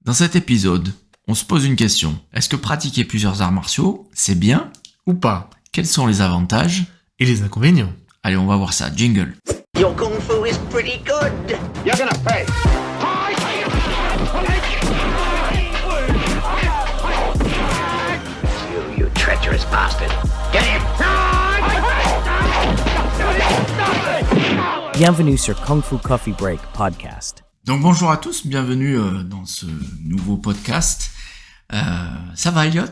Dans cet épisode, on se pose une question. Est-ce que pratiquer plusieurs arts martiaux, c'est bien Ou pas? Quels sont les avantages Et les inconvénients? Allez, on va voir ça. Jingle. Your kung fu is pretty good. You're gonna pay. You treacherous bastard. Get him! Bienvenue sur Kung Fu Coffee Break Podcast. Donc bonjour à tous, bienvenue dans ce nouveau podcast. Ça va Elliot?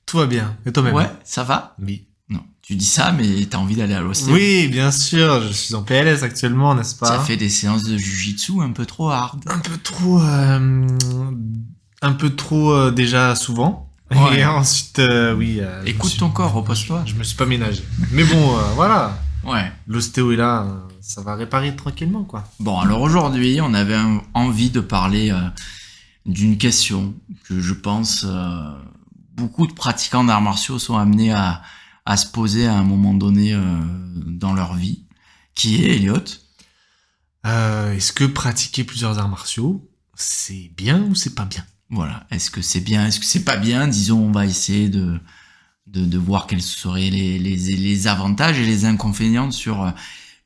Tout va bien. Et toi-même? Ouais, ça va? Oui. Non, tu dis ça, mais t'as envie d'aller à l'ostéo. Oui, bien sûr. Je suis en PLS actuellement, n'est-ce pas? Ça fait des séances de jujitsu un peu trop hard. Un peu trop déjà souvent. Ouais. Et ensuite, oui. Écoute ton corps, repose-toi. Je me suis pas ménagé. Mais bon, voilà. Ouais. L'ostéo est là, ça va réparer tranquillement, quoi. Bon, alors aujourd'hui, on avait envie de parler d'une question que je pense beaucoup de pratiquants d'arts martiaux sont amenés à se poser à un moment donné dans leur vie, qui est, Elliot. Est-ce que pratiquer plusieurs arts martiaux, c'est bien ou c'est pas bien? Voilà, est-ce que c'est bien, est-ce que c'est pas bien? Disons, on va essayer de voir quels seraient les avantages et les inconvénients sur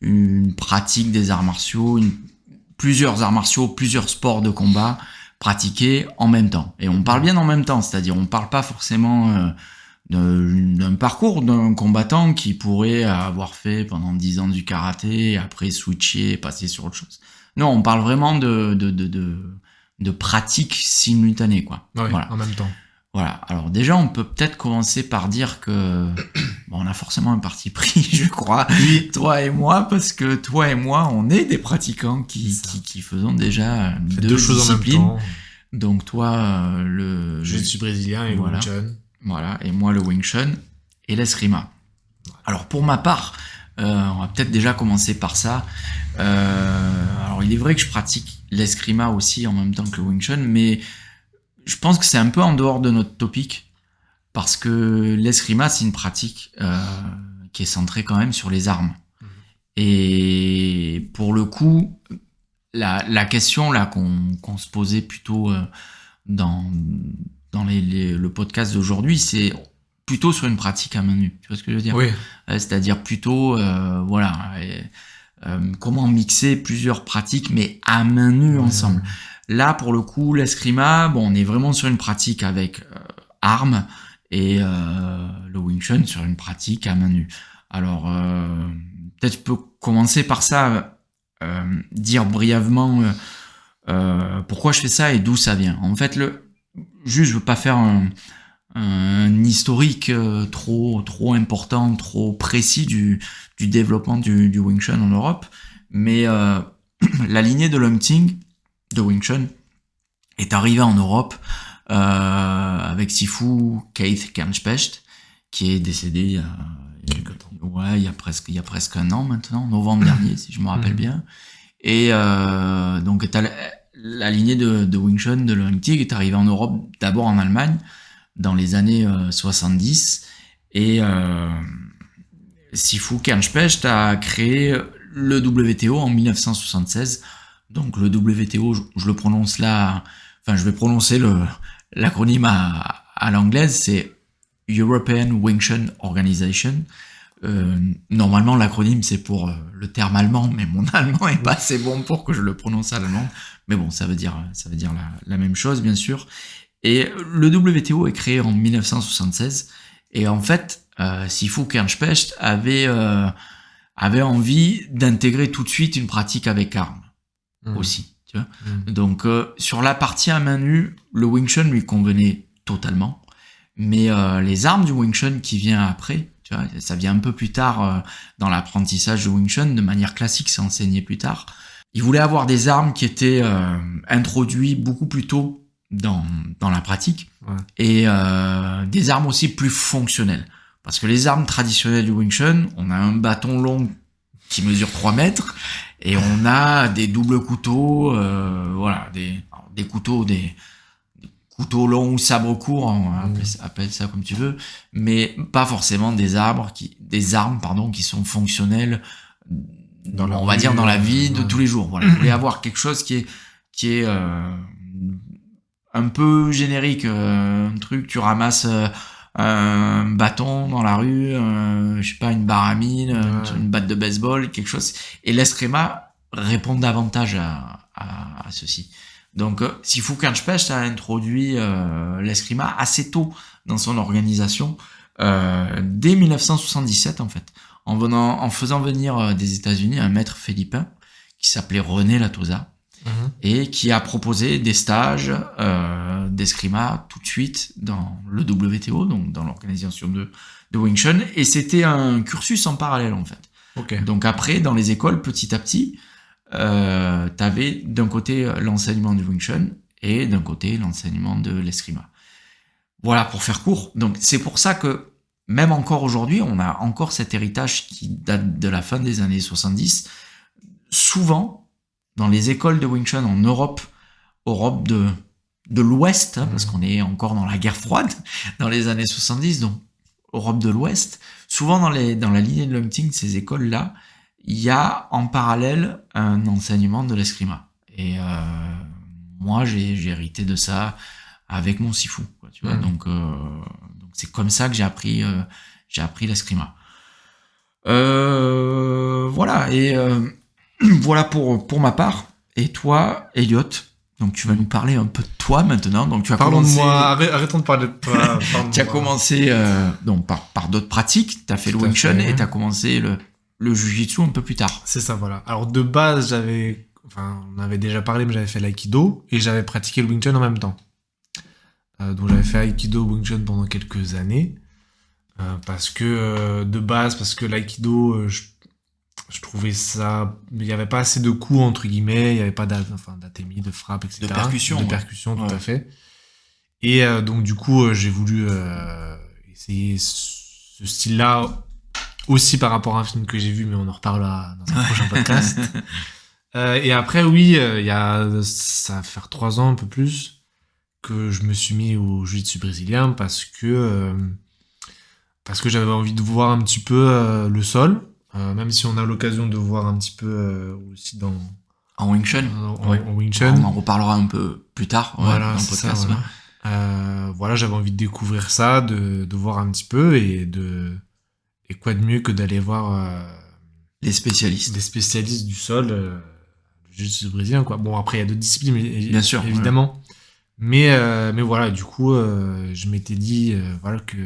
une pratique des arts martiaux, plusieurs arts martiaux, plusieurs sports de combat pratiqués en même temps. Et on parle bien en même temps, c'est-à-dire on parle pas forcément d'un parcours d'un combattant qui pourrait avoir fait pendant 10 ans du karaté, et après switcher et passer sur autre chose. Non, on parle vraiment de pratiques simultanées, quoi. Ouais, voilà. en même temps. Voilà. Alors déjà, on peut peut-être commencer par dire que on a forcément un parti pris, je crois, Oui. toi et moi, parce que toi et moi, on est des pratiquants qui faisons déjà deux choses disciplines. en même temps. Donc toi, le Jiu-jitsu brésilien et voilà. le Wing Chun. Voilà, et moi le Wing Chun et l'eskrima. Alors pour ma part, on va peut-être déjà commencer par ça. Alors il est vrai que je pratique l'eskrima aussi en même temps que le Wing Chun, mais je pense que c'est un peu en dehors de notre topic, parce que l'eskrima, c'est une pratique qui est centrée quand même sur les armes. Et pour le coup, la question là qu'on se posait plutôt dans le podcast d'aujourd'hui, c'est plutôt sur une pratique à main nue. Tu vois ce que je veux dire? Oui. C'est-à-dire plutôt, comment mixer plusieurs pratiques, mais à main nue ensemble. Là, pour le coup, l'eskrima, bon, on est vraiment sur une pratique avec armes et le Wing Chun sur une pratique à main nue. Alors, peut-être je peux commencer par ça, dire brièvement pourquoi je fais ça et d'où ça vient. En fait, juste, je veux pas faire un historique trop important, trop précis du développement du Wing Chun en Europe, mais la lignée de Leung Ting de Wing Chun est arrivé en Europe avec Sifu Keith Kernspect, qui est décédé il y a presque un an maintenant, novembre dernier si je me rappelle bien. Et donc la lignée de Wing Chun de Leung Ting est arrivée en Europe d'abord en Allemagne dans les années 70, et Sifu Kernspect a créé le WTO en 1976. Donc le WTO, je le prononce là, enfin je vais prononcer l'acronyme à l'anglaise, c'est European Wing Chun Organization. Normalement l'acronyme c'est pour le terme allemand, mais mon allemand est pas assez bon pour que je le prononce à l'allemande. Mais bon, ça veut dire la même chose bien sûr. Et le WTO est créé en 1976, et en fait Sifu Kernspect avait envie d'intégrer tout de suite une pratique avec armes. Aussi, tu vois. Donc sur la partie à main nue, le Wing Chun lui convenait totalement, mais les armes du Wing Chun qui vient après, tu vois, ça vient un peu plus tard dans l'apprentissage du Wing Chun, de manière classique, c'est enseigné plus tard. Il voulait avoir des armes qui étaient introduites beaucoup plus tôt dans la pratique, et des armes aussi plus fonctionnelles, parce que les armes traditionnelles du Wing Chun, on a un bâton long qui mesure 3 mètres, et on a des doubles couteaux, des couteaux longs ou sabres courts, appelle ça comme tu veux, mais pas forcément des armes qui sont fonctionnelles dans la vie de tous les jours. Voilà, je voulais avoir quelque chose qui est un peu générique, un truc, tu ramasses un bâton dans la rue, je sais pas, une baramine, une batte de baseball, quelque chose. Et l'Eskrima répond davantage à ceci. Donc, Sifu Kenspecht a introduit l'Eskrima assez tôt dans son organisation, dès 1977 en fait, en faisant venir des États-Unis un maître philippin qui s'appelait René Latosa. Et qui a proposé des stages d'eskrima tout de suite dans le WTO, donc dans l'organisation de Wing Chun, et c'était un cursus en parallèle en fait. Ok. Donc après, dans les écoles, petit à petit, t'avais d'un côté l'enseignement du Wing Chun et d'un côté l'enseignement de l'eskrima. Voilà, pour faire court. Donc c'est pour ça que même encore aujourd'hui, on a encore cet héritage qui date de la fin des années 70. Souvent, dans les écoles de Wing Chun en Europe de l'Ouest, parce qu'on est encore dans la guerre froide, dans les années 70, donc Europe de l'Ouest, souvent dans la lignée de Longting, ces écoles-là, il y a en parallèle un enseignement de l'eskrima. Et moi, j'ai hérité de ça avec mon sifu, quoi, tu vois. Donc c'est comme ça que j'ai appris l'eskrima. Voilà, et voilà pour ma part. Et toi, Elliot, donc tu vas nous parler un peu de toi maintenant. Donc tu as Parlons commencé... de moi, arrêtons de parler de toi. Tu as commencé donc par d'autres pratiques, tu as fait le Tout à Wing Chun fait. et tu as commencé le Jiu-Jitsu un peu plus tard. C'est ça, voilà. Alors de base, on avait déjà parlé, mais j'avais fait l'aïkido et j'avais pratiqué le Wing Chun en même temps. Donc j'avais fait aïkido, Wing Chun pendant quelques années. Parce que l'aïkido, je trouvais ça... Il n'y avait pas assez de coups, entre guillemets, il n'y avait pas d'atémie, de frappe, etc. De percussion. De percussion, tout à fait. Et donc du coup, j'ai voulu essayer ce style-là, aussi par rapport à un film que j'ai vu, mais on en reparlera dans un prochain podcast. Et après, oui, ça va faire 3 ans, un peu plus, que je me suis mis au jiu-jitsu brésilien parce que j'avais envie de voir un petit peu le sol, même si on a l'occasion de voir un petit peu aussi En Wing Chun. en Wing Chun. On en reparlera un peu plus tard Voilà, dans le c'est podcast. ça, voilà. Voilà, j'avais envie de découvrir ça, de voir un petit peu et quoi de mieux que d'aller voir Les spécialistes. des spécialistes du sol, le jiu-jitsu brésilien, quoi. Bon, après, il y a d'autres disciplines, Bien sûr, évidemment. Mais voilà, du coup, je m'étais dit voilà, que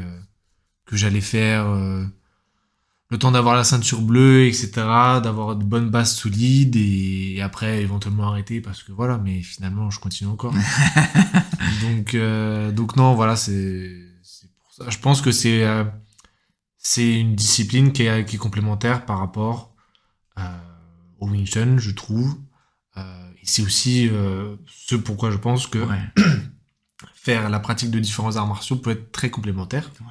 j'allais faire le temps d'avoir la ceinture bleue, etc., d'avoir de bonnes bases solides et après éventuellement arrêter parce que voilà, mais finalement, je continue encore. donc non, voilà, c'est pour ça. Je pense que c'est une discipline qui est complémentaire par rapport au Wing Chun, je trouve. Et c'est aussi ce pourquoi je pense que faire la pratique de différents arts martiaux peut être très complémentaire. Ouais.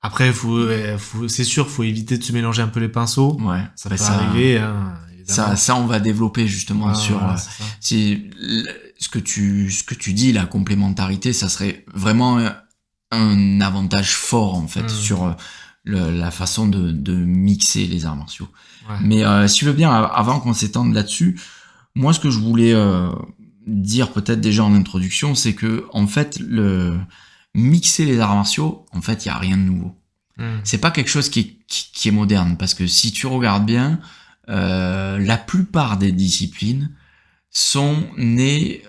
Après, c'est sûr, faut éviter de se mélanger un peu les pinceaux. Ouais. Ça peut arriver. Hein, ça, on va développer justement sur voilà, ce que tu dis, la complémentarité, ça serait vraiment un avantage fort en fait sur la façon de mixer les arts martiaux. Ouais. Mais si tu veux bien, avant qu'on s'étende là-dessus, moi ce que je voulais dire peut-être déjà en introduction, c'est que en fait mixer les arts martiaux, en fait, il y a rien de nouveau. C'est pas quelque chose qui est moderne, parce que si tu regardes bien, la plupart des disciplines sont nées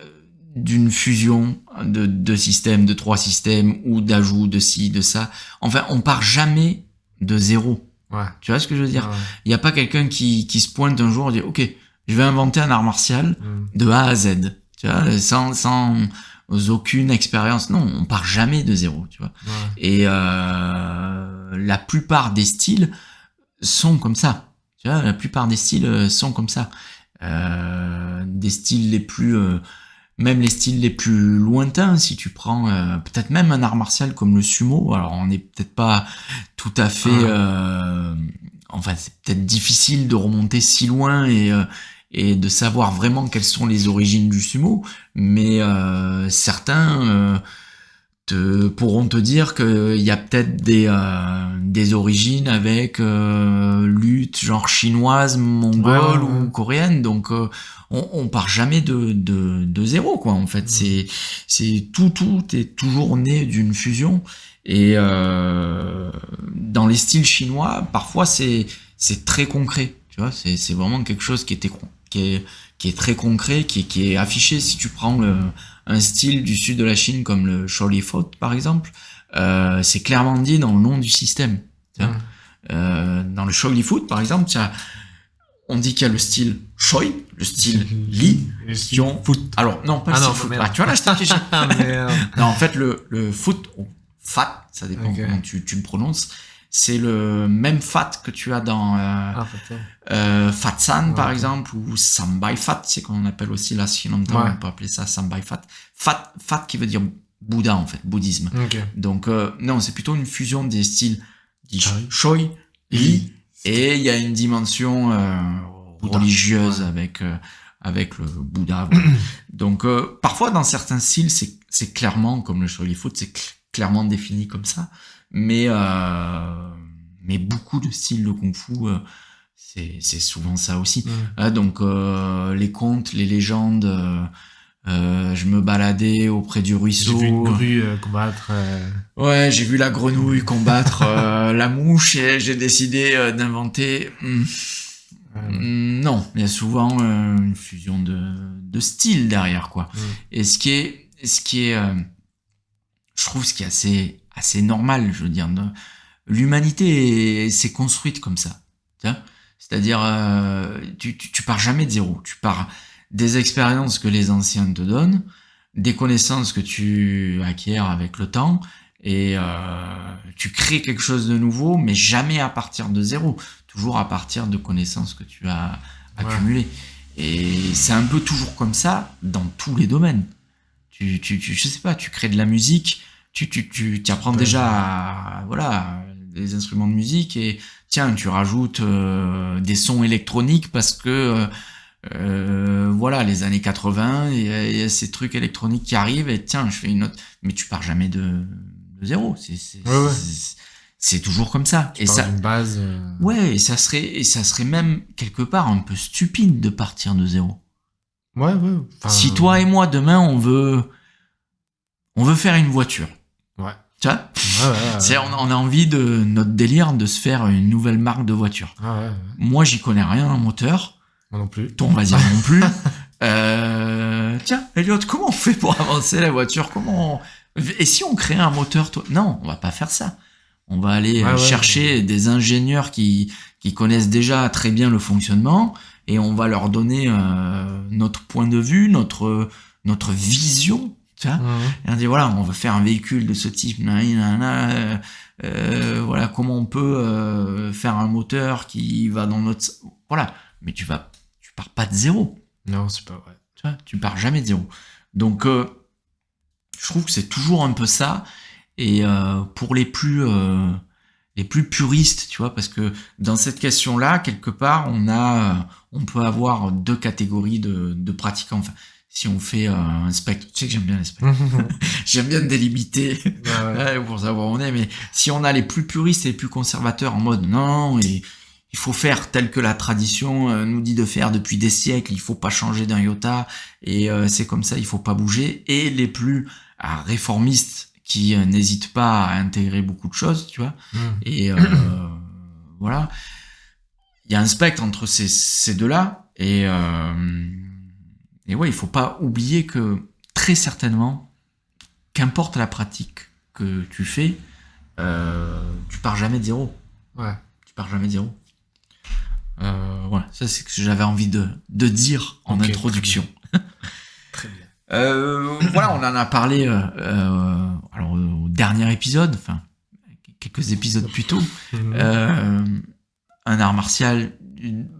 d'une fusion de systèmes, de 3 systèmes, ou d'ajout de ci, de ça. Enfin, on part jamais de zéro. Ouais. Tu vois ce que je veux dire ? Il y a pas quelqu'un qui se pointe un jour et dit « Ok, je vais inventer un art martial de A à Z. » Tu vois, sans aucune expérience. Non, on part jamais de zéro, tu vois. Ouais. Et la plupart des styles sont comme ça. Tu vois, la plupart des styles sont comme ça. Des styles les plus... même les styles les plus lointains, si tu prends peut-être même un art martial comme le sumo, alors on n'est peut-être pas tout à fait... enfin, c'est peut-être difficile de remonter si loin et de savoir vraiment quelles sont les origines du sumo, mais certains pourront te dire qu'il y a peut-être des origines avec lutte genre chinoise, mongole ou coréenne. Donc on part jamais de zéro, quoi. En fait, c'est tout est toujours né d'une fusion. Et dans les styles chinois, parfois c'est très concret. Tu vois, c'est vraiment quelque chose qui est très concret, qui est affiché. Si tu prends un style du sud de la Chine comme le Shaolin Foot par exemple, c'est clairement dit dans le nom du système. Dans le Shaolin Foot par exemple, on dit qu'il y a le style Choi, le style Li, qui ont foot. Alors non, pas le style foot. Tu vois là, je t'ai non, en fait le foot, fat, ça dépend comment tu le prononces. C'est le même fat que tu as dans Fatsan par exemple, ou Sambai Fat, c'est qu'on appelle aussi là, si longtemps on peut appeler ça Sambai Fat. Fat qui veut dire Bouddha en fait, bouddhisme. Donc non, c'est plutôt une fusion des styles Choi, Li, et il y a une dimension religieuse avec le Bouddha. Voilà. Donc parfois dans certains styles c'est clairement, comme le Shaolin Foot, c'est clairement défini comme ça. Mais beaucoup de styles de kung-fu, c'est souvent ça aussi. Donc les contes, les légendes, je me baladais auprès du ruisseau. J'ai vu une grue combattre. Ouais, j'ai vu la grenouille combattre la mouche et j'ai décidé d'inventer. Non, il y a souvent une fusion de styles derrière, quoi. Et ce qui est, je trouve, ce qui est assez normal, je veux dire. L'humanité s'est construite comme ça. C'est-à-dire, tu pars jamais de zéro. Tu pars des expériences que les anciens te donnent, des connaissances que tu acquiers avec le temps, et tu crées quelque chose de nouveau, mais jamais à partir de zéro. Toujours à partir de connaissances que tu as accumulées. Et c'est un peu toujours comme ça dans tous les domaines. Je sais pas, tu crées de la musique, tu apprends déjà des instruments de musique, et tiens, tu rajoutes des sons électroniques parce que les années 80, il y a ces trucs électroniques qui arrivent, et tiens, je fais une autre. Mais tu pars jamais de zéro. C'est toujours comme ça. Tu pars d'une base. Ouais, et ça serait même quelque part un peu stupide de partir de zéro. Ouais. Si toi et moi demain on veut faire une voiture. Ouais. Tu vois, on a envie de notre délire de se faire une nouvelle marque de voiture. Moi, j'y connais rien en moteur. Moi non plus. Toi, on va dire non plus. Tiens, Elliot, comment on fait pour avancer la voiture? Et si on crée un moteur, toi? Non, on va pas faire ça. On va aller chercher des ingénieurs qui connaissent déjà très bien le fonctionnement, et on va leur donner notre point de vue, notre vision. Tu vois, et on dit voilà, on va faire un véhicule de ce type, comment on peut faire un moteur qui va dans notre, mais tu pars pas de zéro. Non, c'est pas vrai. Tu vois, tu pars jamais de zéro. Donc je trouve que c'est toujours un peu ça, et pour les plus puristes, tu vois, parce que dans cette question-là, quelque part, on peut avoir deux catégories de pratiquants. Enfin, si on fait un spectre, tu sais que j'aime bien les spectres. J'aime bien délimiter pour savoir où on est, mais si on a les plus puristes et les plus conservateurs en mode non, et il faut faire tel que la tradition nous dit de faire depuis des siècles, il faut pas changer d'un iota, et c'est comme ça, il faut pas bouger, et les plus réformistes qui n'hésitent pas à intégrer beaucoup de choses, tu vois, et voilà, il y a un spectre entre ces deux-là, et ouais, il faut pas oublier que très certainement, qu'importe la pratique que tu fais, tu pars jamais de zéro. Ouais. Tu pars jamais de zéro. Ça c'est ce que j'avais envie de dire en introduction. Très bien. On en a parlé au dernier épisode, enfin quelques épisodes plus tôt. Un art martial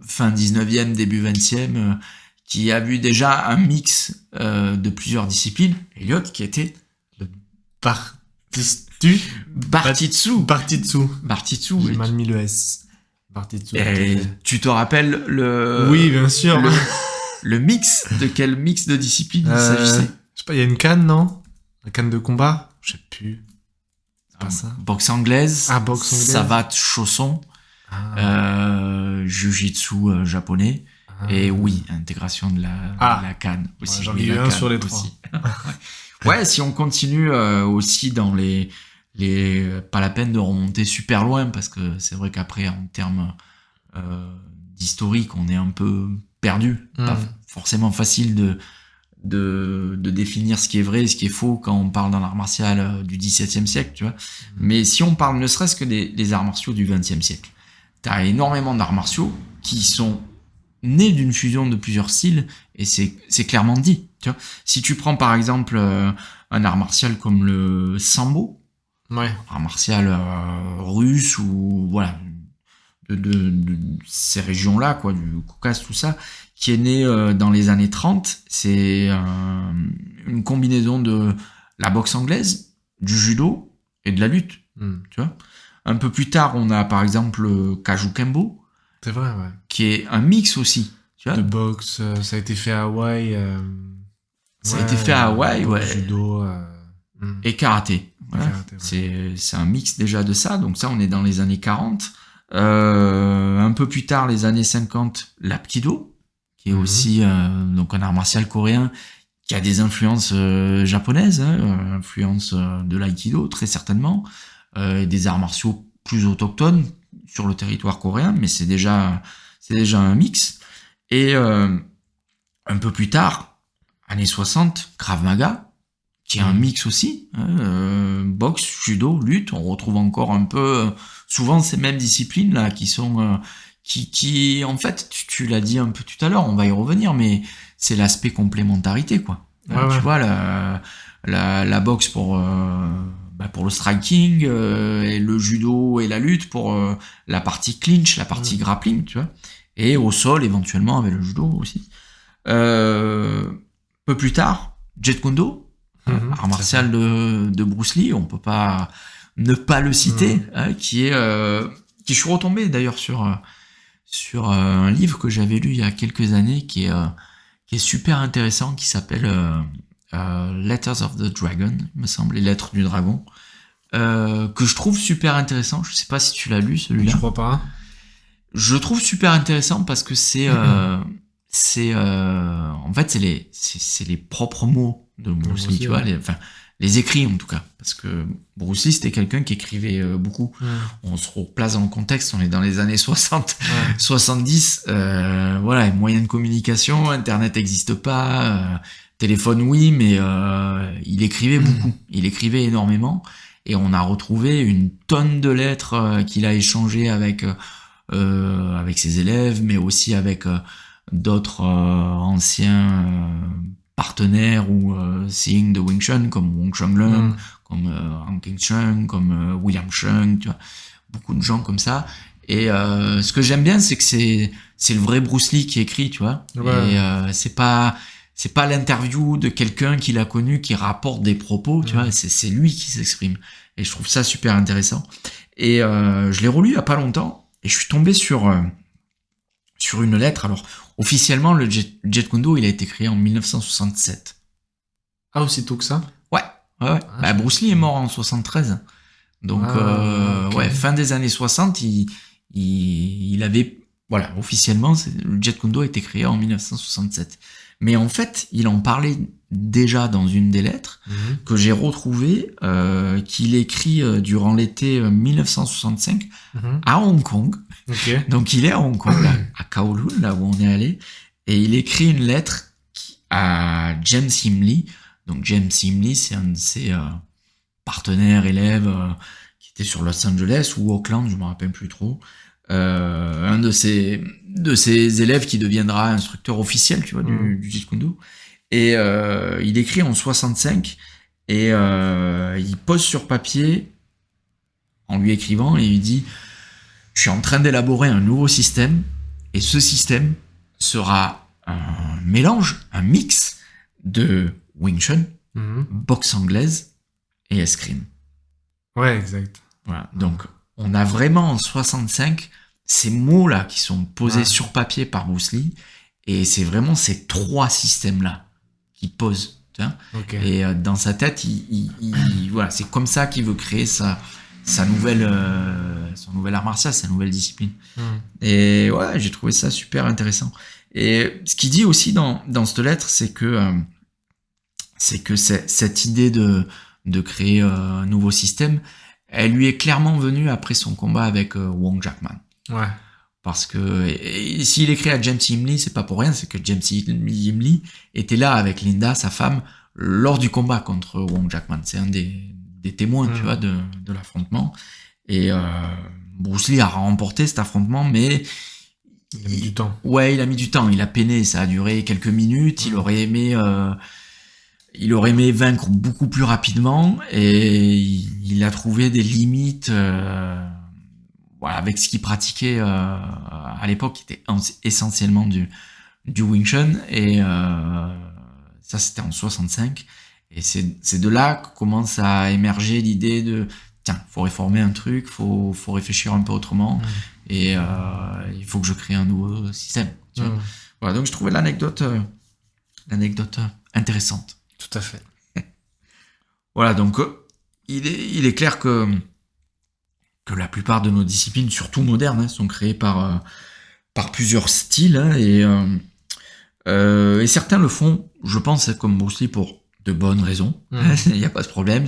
fin 19e, début 20e, qui a vu déjà un mix de plusieurs disciplines. Elliot, qui était le Bartitsu. J'ai mal mis le S. Bartitsu. Et tu te rappelles Oui, bien sûr. Le mix, de quel mix de disciplines il s'agissait? Je sais pas, il y a une canne, non? Un canne de combat? Je sais plus. C'est pas ça. Boxe anglaise. Ah, boxe anglaise. Savate chausson. Jiu-jitsu japonais. Et oui, intégration de la canne aussi. Ouais, j'en Oui, ai eu la un canne sur les aussi. Ouais, si on continue aussi dans les pas la peine de remonter super loin parce que c'est vrai qu'après en termes d'historique, on est un peu perdu. Pas forcément facile de définir ce qui est vrai et ce qui est faux quand on parle d'un art martial du XVIIe siècle, tu vois. Mais si on parle ne serait-ce que des arts martiaux du XXe siècle, t'as énormément d'arts martiaux qui sont nés d'une fusion de plusieurs styles et c'est clairement dit, tu vois. Si tu prends par exemple un art martial comme le sambo, art martial russe ou voilà de ces régions-là, quoi, du Caucase, tout ça, qui est né dans les années 30, c'est une combinaison de la boxe anglaise, du judo et de la lutte, tu vois. Un peu plus tard, on a par exemple le Kaju Kembo, c'est vrai, ouais, qui est un mix aussi, tu vois. De boxe, ça a été fait à Hawaï. Ça a été fait à Hawaï, ouais. Judo et karaté. Voilà. Karaté, ouais. C'est un mix déjà de ça. Donc ça, on est dans les années 40. Un peu plus tard, les années 50, l'Apkido, qui est aussi donc un art martial coréen qui a des influences japonaises, influences de l'aïkido très certainement, des arts martiaux plus autochtones sur le territoire coréen, mais c'est déjà un mix. Et un peu plus tard, années 60, Krav Maga, qui est un mix aussi, boxe, judo, lutte. On retrouve encore un peu souvent ces mêmes disciplines là qui sont qui en fait tu l'as dit un peu tout à l'heure, on va y revenir, mais c'est l'aspect complémentarité, quoi. Tu vois la boxe pour le striking et le judo et la lutte pour la partie clinch, la partie grappling, tu vois, et au sol éventuellement avec le judo aussi. Peu plus tard, Jeet Kune Do, art martial de Bruce Lee, on peut pas ne pas le citer, qui je suis retombé d'ailleurs sur un livre que j'avais lu il y a quelques années qui est super intéressant, qui s'appelle Letters of the Dragon, il me semble, les lettres du dragon, que je trouve super intéressant. Je sais pas si tu l'as lu celui-là. Je crois pas. Je trouve super intéressant parce que en fait c'est les propres mots de Bruce Lee, tu vois, les écrits en tout cas, parce que Bruce Lee c'était quelqu'un qui écrivait beaucoup. On se replace dans le contexte, on est dans les années 60, 70, voilà, moyens de communication, internet n'existe pas, téléphone oui, mais il écrivait beaucoup, il écrivait énormément, et on a retrouvé une tonne de lettres qu'il a échangées avec ses élèves, mais aussi avec d'autres anciens partenaires ou seeing de Wing Chun, comme Wong Chun Leung, comme Han King Chung, comme William Chung, tu vois, beaucoup de gens comme ça. Et ce que j'aime bien, c'est que c'est le vrai Bruce Lee qui écrit, tu vois. Et c'est pas l'interview de quelqu'un qui l'a connu qui rapporte des propos, tu vois. C'est lui qui s'exprime. Et je trouve ça super intéressant. Et je l'ai relu il y a pas longtemps et je suis tombé sur une lettre. Alors, officiellement, le Jeet Kune Do, il a été créé en 1967. Ah, aussi tôt que ça? Ouais. Bruce Lee est mort en 73. Donc, fin des années 60, il avait, voilà, officiellement, le Jeet Kune Do a été créé en 1967. Mais en fait, il en parlait déjà dans une des lettres que j'ai retrouvées, qu'il écrit durant l'été 1965 à Hong Kong. Okay. Donc il est à Hong Kong, là, à Kowloon, là où on est allé, et il écrit une lettre à James Himley. Donc James Himley, c'est un de ses partenaires, élèves, qui était sur Los Angeles ou Auckland, je me rappelle plus trop. Un de ses élèves qui deviendra instructeur officiel, tu vois, du Jeet Kune Do. Et il écrit en 65 et il pose sur papier en lui écrivant et il dit: je suis en train d'élaborer un nouveau système et ce système sera un mélange, un mix de Wing Chun, boxe anglaise et escrime. Ouais, exact. Voilà. Donc on a vraiment en 65 ces mots-là qui sont posés sur papier par Bruce Lee, et c'est vraiment ces trois systèmes-là qui posent tu vois. Ok. Et dans sa tête, voilà, c'est comme ça qu'il veut créer son nouvel art martial, sa nouvelle discipline. Et ouais, j'ai trouvé ça super intéressant. Et ce qu'il dit aussi dans cette lettre, c'est que cette idée de créer un nouveau système, elle lui est clairement venue après son combat avec Wong Jackman. Ouais. Parce que s'il écrit à James Himley, c'est pas pour rien, c'est que James Himley était là avec Linda, sa femme, lors du combat contre Wong Jackman. C'est un des témoins, tu vois, de l'affrontement. Et Bruce Lee a remporté cet affrontement, mais il a mis du temps. Ouais, il a mis du temps. Il a peiné. Ça a duré quelques minutes. Il aurait aimé vaincre beaucoup plus rapidement, et il a trouvé des limites. Voilà, avec ce qu'il pratiquait à l'époque, qui était essentiellement du Wing Chun, et ça c'était en 65, et c'est de là que commence à émerger l'idée de tiens, faut réformer un truc, faut réfléchir un peu autrement, et il faut que je crée un nouveau système. Tu vois. Voilà, donc je trouvais l'anecdote intéressante. Tout à fait. Voilà, donc il est clair que la plupart de nos disciplines, surtout modernes, sont créées par plusieurs styles, et certains le font, je pense, comme Bruce Lee, pour de bonnes raisons. Il n'y a pas de problème.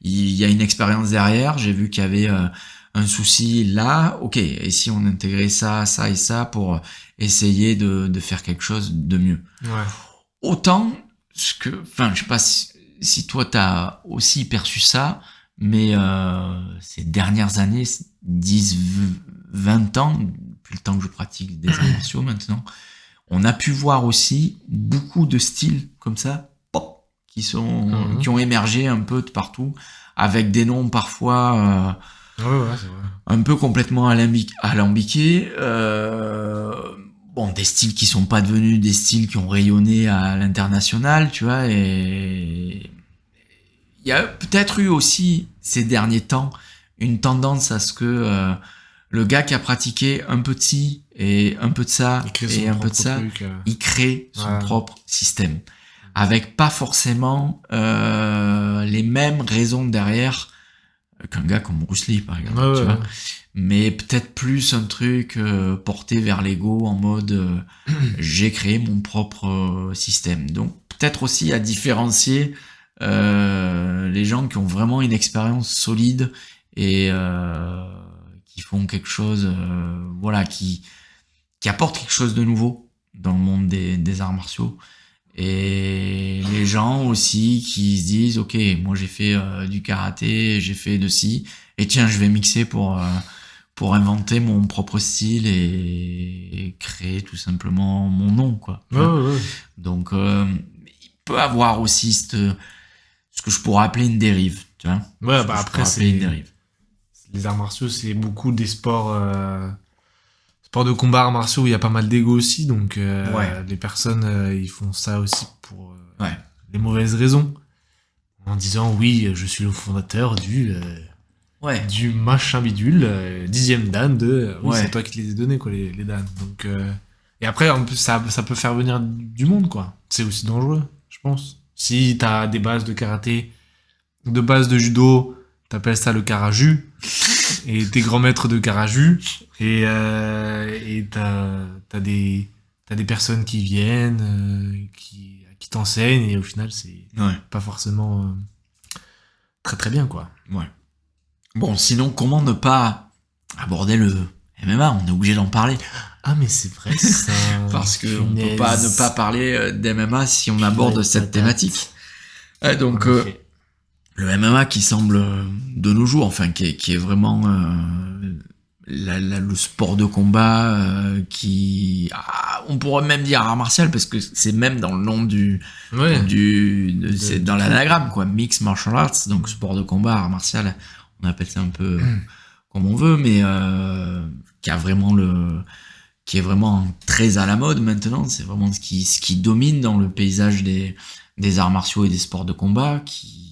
Il y a une expérience derrière. J'ai vu qu'il y avait un souci là. Ok, et si on intégrait ça et ça pour essayer de faire quelque chose de mieux. Ouais. Autant je sais pas si toi t'as aussi perçu ça, mais ces dernières années, 10, 20 ans, depuis le temps que je pratique des arts martiaux maintenant, on a pu voir aussi beaucoup de styles comme ça, qui ont émergé un peu de partout, avec des noms parfois Ouais, c'est vrai. un peu complètement alambiqués. Bon, des styles qui sont pas devenus des styles qui ont rayonné à l'international, tu vois, et il y a peut-être eu aussi, ces derniers temps, une tendance à ce que le gars qui a pratiqué un peu de ci et un peu de ça et un peu de ça, il crée son propre système. Avec pas forcément les mêmes raisons derrière qu'un gars comme Bruce Lee, par exemple. Tu vois. Mais peut-être plus un truc porté vers l'ego, en mode j'ai créé mon propre système. Donc peut-être aussi à différencier les gens qui ont vraiment une expérience solide et qui font quelque chose, voilà, qui apportent quelque chose de nouveau dans le monde des arts martiaux. Et les gens aussi qui se disent ok, moi j'ai fait du karaté, j'ai fait de ci, et tiens, je vais mixer pour inventer mon propre style et créer tout simplement mon nom, quoi. Ouais. Donc il peut avoir aussi ce que je pourrais appeler une dérive, tu vois. Ouais, bah après c'est une dérive. Les arts martiaux, c'est beaucoup des sports de combat arts martiaux où il y a pas mal d'ego aussi, donc les personnes ils font ça aussi pour les mauvaises raisons, en disant oui, je suis le fondateur du machin bidule, 10e dan c'est toi qui les ai donnés, quoi, les dan. Donc et après en plus ça peut faire venir du monde, quoi. C'est aussi dangereux, je pense. Si t'as des bases de karaté, de bases de judo, t'appelles ça le karaju, et t'es grand maître de karaju, et t'as des personnes qui viennent, qui t'enseignent, et au final c'est pas forcément très très bien, quoi. Ouais. Bon, sinon comment ne pas aborder le MMA, on est obligé d'en parler. Ah mais c'est vrai ça. Parce que on peut pas ne pas parler d'MMA si on aborde cette thématique. Donc le MMA qui semble de nos jours, enfin qui est vraiment le sport de combat on pourrait même dire art martial, parce que c'est même dans le nom c'est dans l'anagramme, quoi, mixed martial arts, donc sport de combat, art martial, on appelle ça un peu comme on veut, mais qui est vraiment très à la mode maintenant. C'est vraiment ce qui domine dans le paysage des arts martiaux et des sports de combat, qui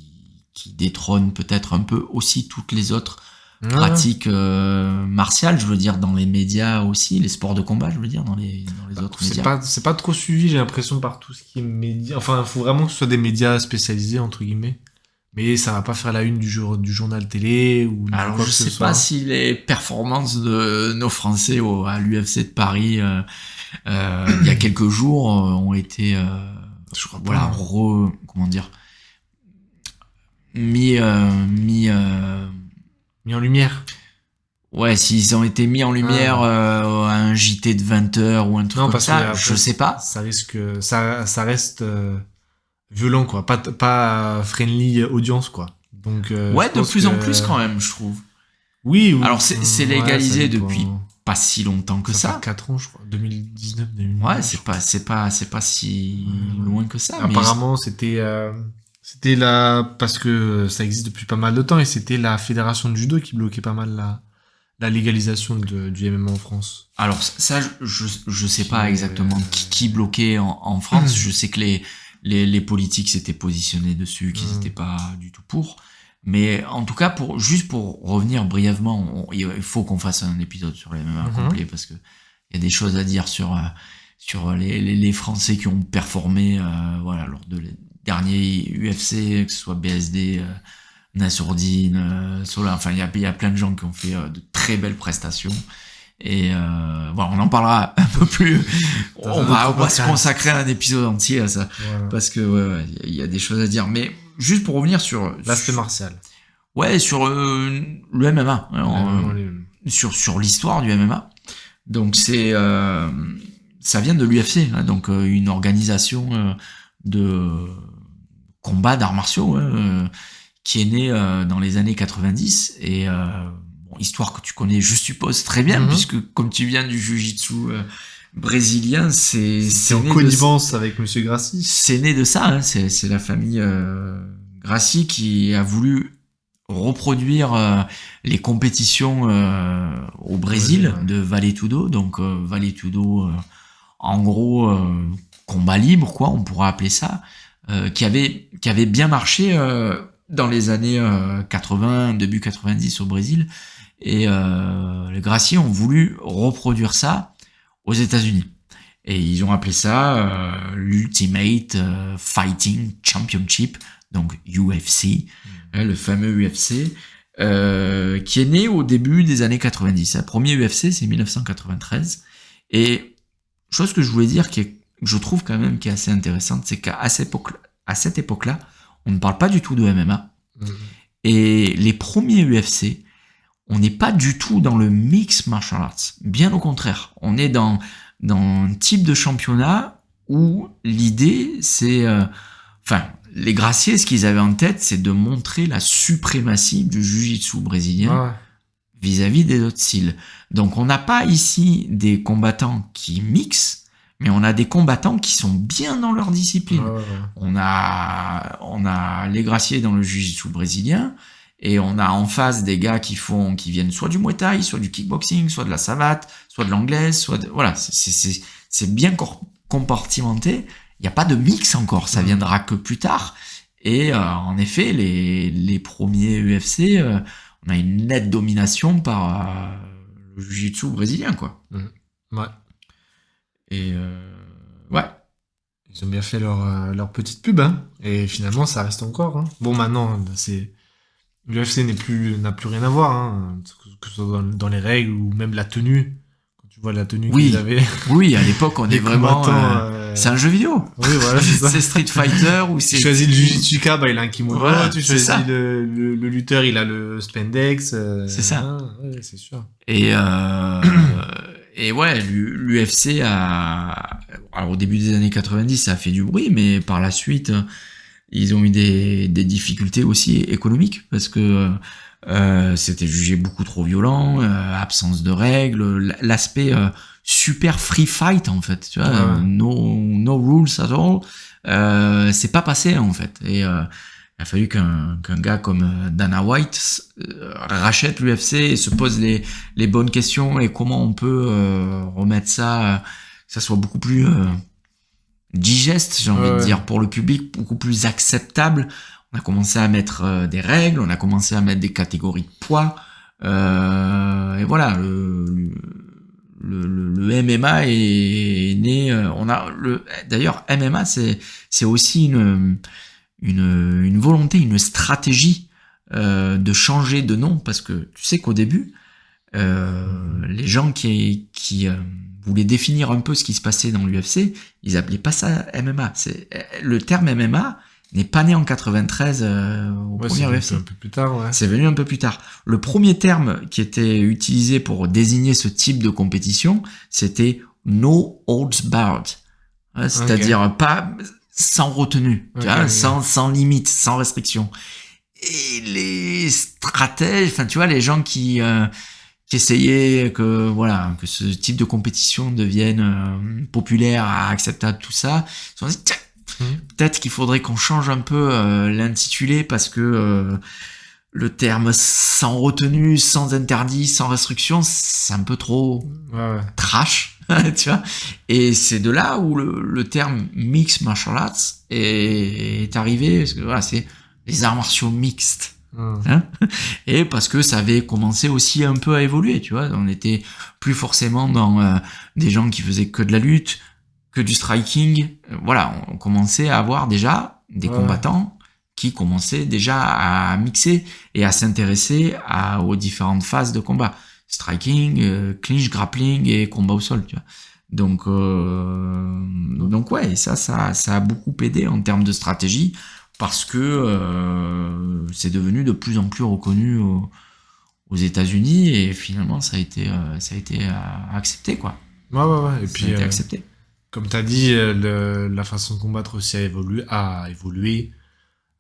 détrône peut-être un peu aussi toutes les autres pratique martiale, je veux dire, dans les médias aussi, les sports de combat, je veux dire, dans les autres médias. C'est pas trop suivi, j'ai l'impression, par tout ce qui est médias. Enfin, il faut vraiment que ce soit des médias spécialisés, entre guillemets. Mais ça va pas faire la une du journal télé ou Alors, quoi je que ce sais soit. pas si les performances de nos Français à l'UFC de Paris, il y a quelques jours, ont été, Je crois voilà, pas. comment dire, mis Mis en lumière. ouais, s'ils ont été mis en lumière à un JT de 20h ou un truc Non, comme parce que ça, après, je sais pas. Ça risque, ça reste violent, quoi. Pas friendly audience, quoi. Donc, Ouais, je de pense plus en que- plus quand même, je trouve. Oui, oui. Alors, c'est Ouais, légalisé ça dépend. depuis pas si longtemps que Ça ça. fait 4 ans, je crois. 2019, 2019. Ouais, c'est pas si loin que ça. Mais Apparemment, c'était parce que ça existe depuis pas mal de temps et c'était la fédération de judo qui bloquait pas mal la légalisation du MMA en France. alors ça, je sais pas exactement qui bloquait en France. Je sais que les politiques s'étaient positionnés dessus, qu'ils étaient pas du tout pour. Mais en tout cas, juste pour revenir brièvement, il faut qu'on fasse un épisode sur les MMA complet parce que il y a des choses à dire sur les Français qui ont performé voilà, lors de les derniers UFC, que ce soit BSD, Nassourdine, Sola, enfin il y a plein de gens qui ont fait de très belles prestations. Et voilà, on en parlera un peu plus. On va se consacrer à un épisode entier à ça Voilà. parce que ouais, il y a des choses à dire. Mais juste pour revenir sur L'aspect martial. ouais, sur le MMA, sur l'histoire du MMA. Donc ça vient de l'UFC, hein, donc une organisation de combat d'arts martiaux qui est née dans les années 90 et histoire que tu connais, je suppose très bien, puisque comme tu viens du jiu-jitsu brésilien, c'est en né connivence avec Monsieur Gracie. c'est né de ça, hein, c'est la famille Gracie qui a voulu reproduire les compétitions au Brésil de Vale Tudo. Donc Vale Tudo, en gros, combat libre, quoi, on pourra appeler ça, qui avait bien marché dans les années 80, début 90 au Brésil. Et les Gracie ont voulu reproduire ça aux États-Unis. Et ils ont appelé ça l'Ultimate Fighting Championship, donc UFC, le fameux UFC, qui est né au début des années 90. Le premier UFC, c'est 1993. Et chose que je voulais dire, que je trouve quand même qui est assez intéressante, c'est qu'à cette époque-là, on ne parle pas du tout de MMA. Et les premiers UFC, on n'est pas du tout dans le mix martial arts. Bien au contraire, on est dans un type de championnat où l'idée, c'est... les Gracie, ce qu'ils avaient en tête, c'est de montrer la suprématie du jiu-jitsu brésilien vis-à-vis des autres styles. Donc on n'a pas ici des combattants qui mixent, mais on a des combattants qui sont bien dans leur discipline. On a les Gracie dans le jiu-jitsu brésilien, et on a en face des gars qui viennent soit du Muay Thai, soit du kickboxing, soit de la savate, soit de l'anglaise, voilà, c'est bien compartimenté. Il n'y a pas de mix encore, ça viendra que plus tard. Et en effet, les premiers UFC, on a une nette domination par le jiu-jitsu brésilien, quoi. Ouais. Et ouais. Ils ont bien fait leur petite pub, hein. Et finalement, ça reste encore. Hein. Bon, maintenant, l'UFC n'a plus rien à voir, hein. Que ce soit dans les règles ou même la tenue. Quand tu vois la tenue qu'ils avaient. Oui, à l'époque, on est vraiment... c'est un jeu vidéo. Oui, voilà, c'est ça. C'est Street Fighter ou c'est... Tu choisis le Jujutsuka, il a un kimono. Voilà, tu choisis le lutteur, il a le spandex. C'est ça. Ouais, c'est sûr. Et ouais, l'UFC alors au début des années 90, ça a fait du bruit, mais par la suite, ils ont eu des difficultés aussi économiques parce que c'était jugé beaucoup trop violent, absence de règles, l'aspect super free fight en fait, tu vois, no rules at all, c'est pas passé en fait. Et il a fallu qu'un gars comme Dana White rachète l'UFC et se pose les bonnes questions et comment on peut remettre ça, que ça soit beaucoup plus digeste, j'ai envie de dire, pour le public, beaucoup plus acceptable. On a commencé à mettre des règles, on a commencé à mettre des catégories de poids, Et voilà, le MMA est né. D'ailleurs, MMA, c'est aussi une volonté, une stratégie de changer de nom, parce que tu sais qu'au début, les gens qui voulaient définir un peu ce qui se passait dans l'UFC, ils appelaient pas ça MMA. Le terme MMA n'est pas né en 93 au premier UFC. Un peu plus tard, ouais. C'est venu un peu plus tard. Le premier terme qui était utilisé pour désigner ce type de compétition, c'était no holds barred. C'est-à-dire pas sans retenue, tu vois, sans limite, sans restriction. Et les stratèges, enfin tu vois, les gens qui essayaient que ce type de compétition devienne populaire, acceptable, tout ça, ils se sont dit tiens, peut-être qu'il faudrait qu'on change un peu l'intitulé, parce que le terme sans retenue, sans interdit, sans restriction, c'est un peu trop trash, tu vois. Et c'est de là où le terme mixed martial arts est arrivé, parce que voilà, c'est les arts martiaux mixtes. Et parce que ça avait commencé aussi un peu à évoluer, tu vois. On était plus forcément dans des gens qui faisaient que de la lutte, que du striking. Voilà, on commençait à avoir déjà des combattants qui commençaient déjà à mixer et à s'intéresser aux différentes phases de combat. Striking, clinch, grappling et combat au sol, tu vois. Donc ouais, ça a beaucoup aidé en termes de stratégie, parce que c'est devenu de plus en plus reconnu aux États-Unis, et finalement ça a été accepté, quoi. Ouais. Et ça puis a été accepté. Comme tu as dit, la façon de combattre aussi a évolué.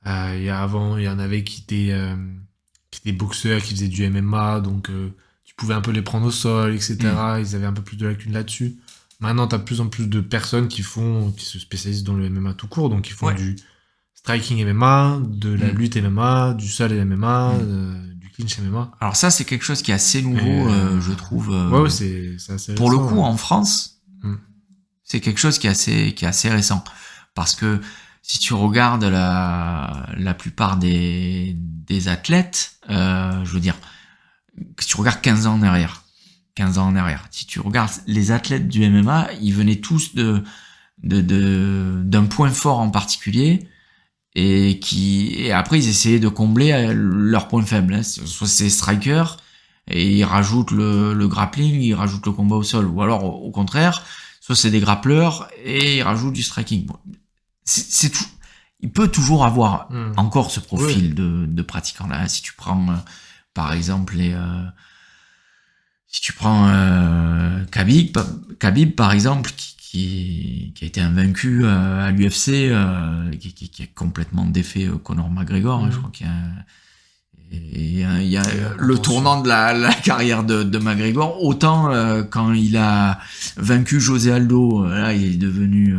Avant, il y en avait qui étaient boxeurs, qui faisaient du MMA, donc tu pouvais un peu les prendre au sol, etc. Ils avaient un peu plus de lacunes là-dessus. Maintenant, tu as de plus en plus de personnes qui se spécialisent dans le MMA tout court, donc qui font du striking MMA, de la lutte MMA, du sol MMA, du clinch MMA. Alors ça, c'est quelque chose qui est assez nouveau, je trouve. Ouais, c'est assez pour récent, le coup, en France, c'est quelque chose qui est assez récent. Parce que si tu regardes la plupart des athlètes, je veux dire, si tu regardes 15 ans en arrière, si tu regardes les athlètes du MMA, ils venaient tous d'un point fort en particulier, et après ils essayaient de combler leurs points faibles, hein. Soit c'est striker et ils rajoutent le grappling, ils rajoutent le combat au sol, ou alors au contraire, soit c'est des grappleurs et ils rajoutent du striking. Bon, c'est tout. Il peut toujours avoir encore ce profil de pratiquant là. Si tu prends par exemple si tu prends Khabib par exemple, qui a été invaincu à l'UFC, qui a complètement défait Conor McGregor, hein, je crois qu'il y a le tournant de la carrière de McGregor. Autant quand il a vaincu José Aldo, là il est devenu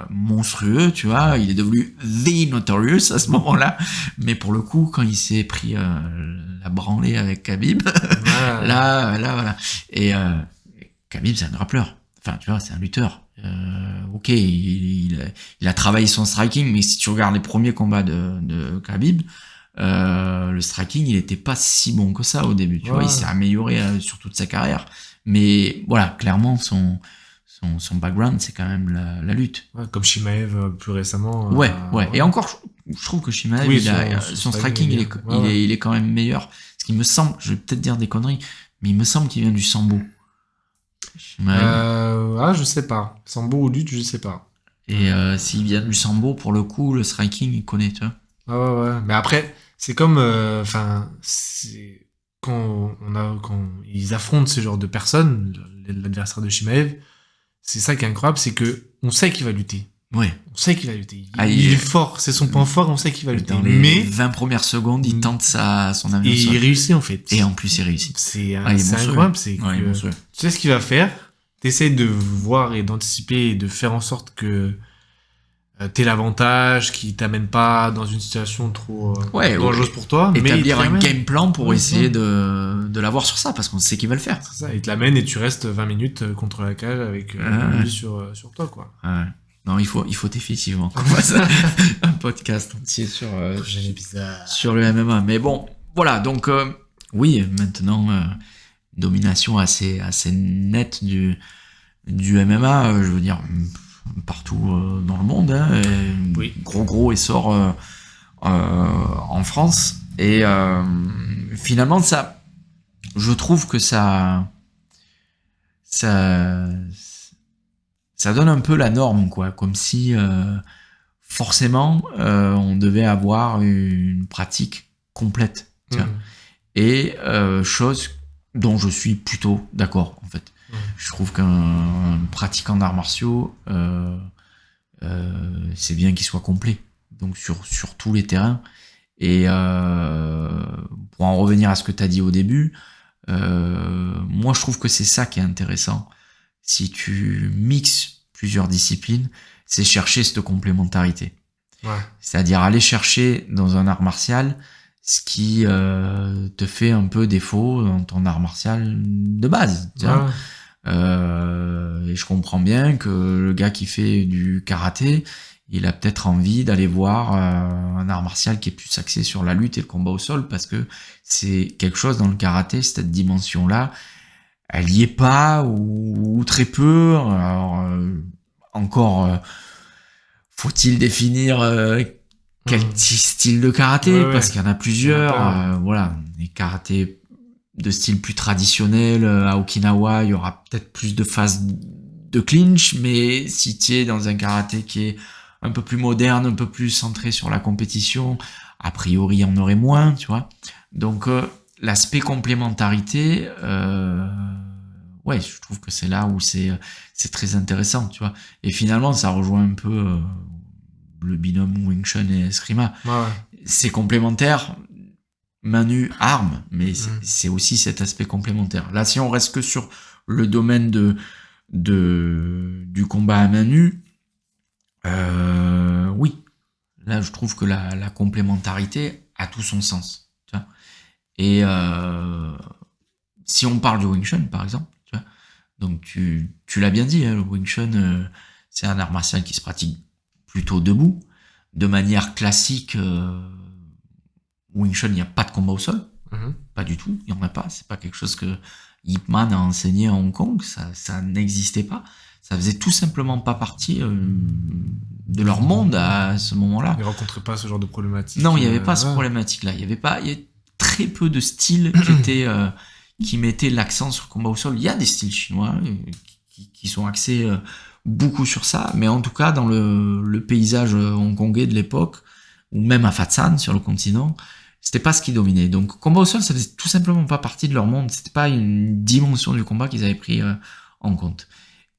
monstrueux, tu vois, il est devenu The Notorious à ce moment-là. Mais pour le coup, quand il s'est pris la branlée avec Khabib, là voilà. Et Khabib, c'est un grappleur. Enfin, tu vois, c'est un lutteur. Ok, il a travaillé son striking, mais si tu regardes les premiers combats de Khabib, le striking, il était pas si bon que ça au début. Tu vois, il s'est amélioré sur toute sa carrière. Mais voilà, clairement, son background, c'est quand même la lutte. Ouais, comme Chimaev plus récemment. Ouais. Et encore, je trouve que Chimaev, son striking, il est quand même meilleur. Ce qui me semble, je vais peut-être dire des conneries, mais il me semble qu'il vient du sambo. Je sais pas. Sambo ou lutte, je sais pas. Et s'il vient du sambo, pour le coup, le striking, il connaît, tu vois. Ouais. Mais après, c'est comme, quand ils affrontent ce genre de personnes, l'adversaire de Chimaev, c'est ça qui est incroyable, c'est que on sait qu'il va lutter. Ouais. On sait qu'il va lutter. Il est fort, c'est son point fort, on sait qu'il va lutter. Dans les 20 premières secondes, il tente son avion. Et il réussit en fait. Et en plus, il réussit. C'est incroyable, c'est que tu sais ce qu'il va faire, t'essayes de voir et d'anticiper et de faire en sorte que t'aies l'avantage, qui t'amène pas dans une situation trop dangereuse pour toi. Établir un game plan pour essayer de l'avoir sur ça, parce qu'on sait qu'il va le faire. C'est ça, il te l'amène et tu restes 20 minutes contre la cage avec lui sur toi, quoi. Ouais. Non, il faut définitivement qu'on fasse un podcast entier sur le MMA. Mais bon, voilà, donc Oui, maintenant, domination assez nette du MMA, je veux dire, partout dans le monde, hein, et Oui. gros essor en France. Et finalement, je trouve que ça donne un peu la norme, quoi, comme si forcément on devait avoir une pratique complète, tu vois. Et chose dont je suis plutôt d'accord, en fait. Je trouve qu'un pratiquant d'arts martiaux, c'est bien qu'il soit complet, donc sur tous les terrains. Et pour en revenir à ce que tu as dit au début, moi je trouve que c'est ça qui est intéressant. Si tu mixes plusieurs disciplines, c'est chercher cette complémentarité. Ouais. C'est-à-dire aller chercher dans un art martial ce qui te fait un peu défaut dans ton art martial de base. Tu vois. Et je comprends bien que le gars qui fait du karaté, il a peut-être envie d'aller voir un art martial qui est plus axé sur la lutte et le combat au sol, parce que c'est quelque chose dans le karaté, cette dimension-là, elle y est pas ou très peu. Alors, encore, faut-il définir quel style de karaté, parce qu'il y en a plusieurs. Voilà, les karatés de style plus traditionnel à Okinawa, il y aura peut-être plus de phases de clinch, mais si tu es dans un karaté qui est un peu plus moderne, un peu plus centré sur la compétition, a priori il y en aurait moins, tu vois. Donc l'aspect complémentarité, ouais, je trouve que c'est là où c'est très intéressant, tu vois. Et finalement, ça rejoint un peu le binôme Wing Chun et Eskrima. C'est complémentaire, main nue, arme, mais c'est aussi cet aspect complémentaire. Là, si on reste que sur le domaine du combat à main nue, oui, là, je trouve que la complémentarité a tout son sens, tu vois. Et si on parle du Wing Chun, par exemple, tu vois, donc tu l'as bien dit, hein, le Wing Chun, c'est un art martial qui se pratique plutôt debout, de manière classique. Wing Chun, il n'y a pas de combat au sol, pas du tout, il n'y en a pas, c'est pas quelque chose que Ip Man a enseigné à Hong Kong, ça n'existait pas, ça faisait tout simplement pas partie de leur monde à ce moment-là. Ils rencontraient pas ce genre de problématique. Non, il n'y avait pas ce problématique-là, il y a très peu de styles qui mettaient l'accent sur le combat au sol. Il y a des styles chinois qui sont axés beaucoup sur ça, mais en tout cas dans le paysage hongkongais de l'époque, ou même à Fatsan sur le continent, c'était pas ce qui dominait. Donc combat au sol, ça faisait tout simplement pas partie de leur monde, c'était pas une dimension du combat qu'ils avaient pris en compte.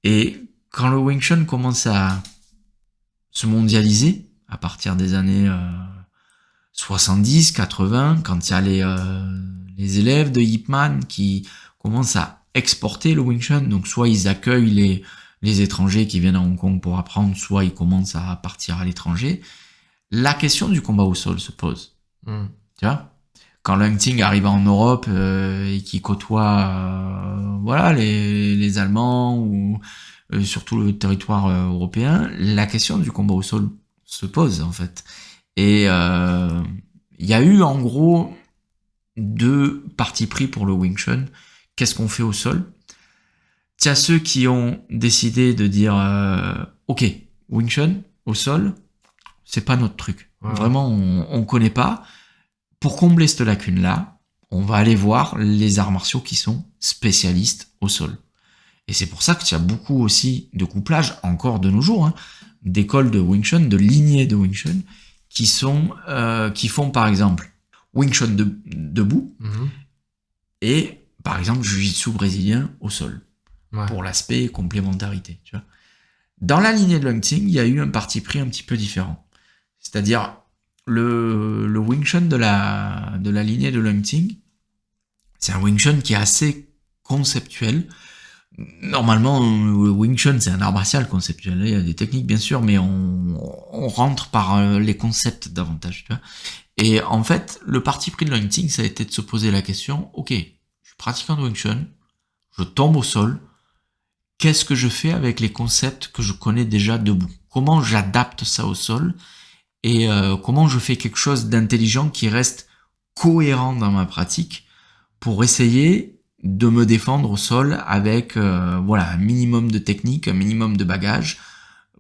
Et quand le Wing Chun commence à se mondialiser à partir des années 70, 80, quand il y a les élèves de Ip Man qui commencent à exporter le Wing Chun, donc soit ils accueillent les étrangers qui viennent à Hong Kong pour apprendre, soit ils commencent à partir à l'étranger, la question du combat au sol se pose. Tu vois, quand le hunting arrive en Europe et qu'il côtoie voilà, les Allemands ou surtout le territoire européen, la question du combat au sol se pose en fait. Et il y a eu en gros deux partis pris pour le Wing Chun. Qu'est-ce qu'on fait au sol? Il y a ceux qui ont décidé de dire ok, Wing Chun au sol, c'est pas notre truc. Vraiment, on connaît pas. Pour combler cette lacune-là, on va aller voir les arts martiaux qui sont spécialistes au sol. Et c'est pour ça qu'il y a beaucoup aussi de couplages, encore de nos jours, hein, d'écoles de Wing Chun, de lignées de Wing Chun, qui font par exemple Wing Chun debout et par exemple Jiu-Jitsu brésilien au sol, pour l'aspect complémentarité. Tu vois. Dans la lignée de l'Hunting, il y a eu un parti pris un petit peu différent. C'est-à-dire le Wing Chun de la lignée de l'Hunting, c'est un Wing Chun qui est assez conceptuel. Normalement, le Wing Chun, c'est un art martial conceptuel. Il y a des techniques, bien sûr, mais on rentre par les concepts davantage. Tu vois. Et en fait, le parti pris de l'Hunting, ça a été de se poser la question, ok, je suis pratiquant de Wing Chun, je tombe au sol, qu'est-ce que je fais avec les concepts que je connais déjà debout? Comment j'adapte ça au sol? Et comment je fais quelque chose d'intelligent qui reste cohérent dans ma pratique pour essayer de me défendre au sol avec voilà, un minimum de technique, un minimum de bagage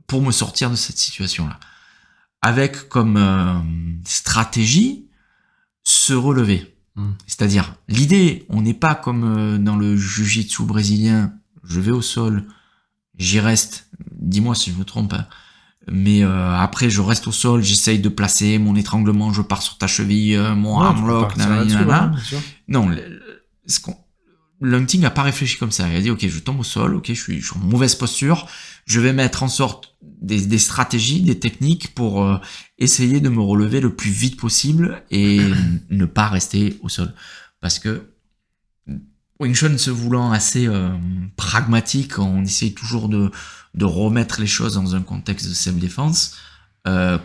pour me sortir de cette situation-là. Avec comme stratégie se relever. C'est-à-dire, l'idée, on n'est pas comme dans le jiu-jitsu brésilien, je vais au sol, j'y reste, dis-moi si je me trompe, hein. Mais après je reste au sol, j'essaye de placer mon étranglement, je pars sur ta cheville, mon armlock, nanana. Non, l'hunting n'a pas réfléchi comme ça. Il a dit ok, je tombe au sol, ok, je suis en mauvaise posture, je vais mettre en sorte des stratégies, des techniques pour essayer de me relever le plus vite possible et ne pas rester au sol. Parce que Wing Chun se voulant assez pragmatique, on essaye toujours de remettre les choses dans un contexte de self-défense.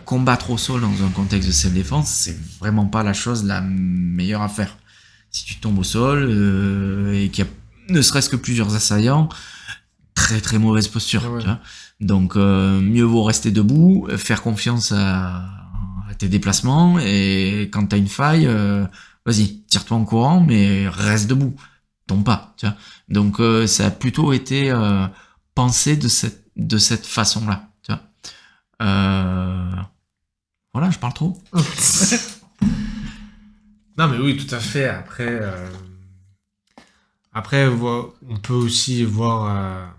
Combattre au sol dans un contexte de self-défense, c'est vraiment pas la chose la meilleure à faire. Si tu tombes au sol et qu'il y a ne serait-ce que plusieurs assaillants, très très mauvaise posture. Tu vois. Donc mieux vaut rester debout, faire confiance à tes déplacements et quand t'as une faille, vas-y, tire-toi en courant, mais reste debout, tombe pas. Tu vois. Donc ça a plutôt été pensé de cette façon-là. Tu vois. Voilà, je parle trop. Non, mais oui, tout à fait. Après, on peut aussi voir,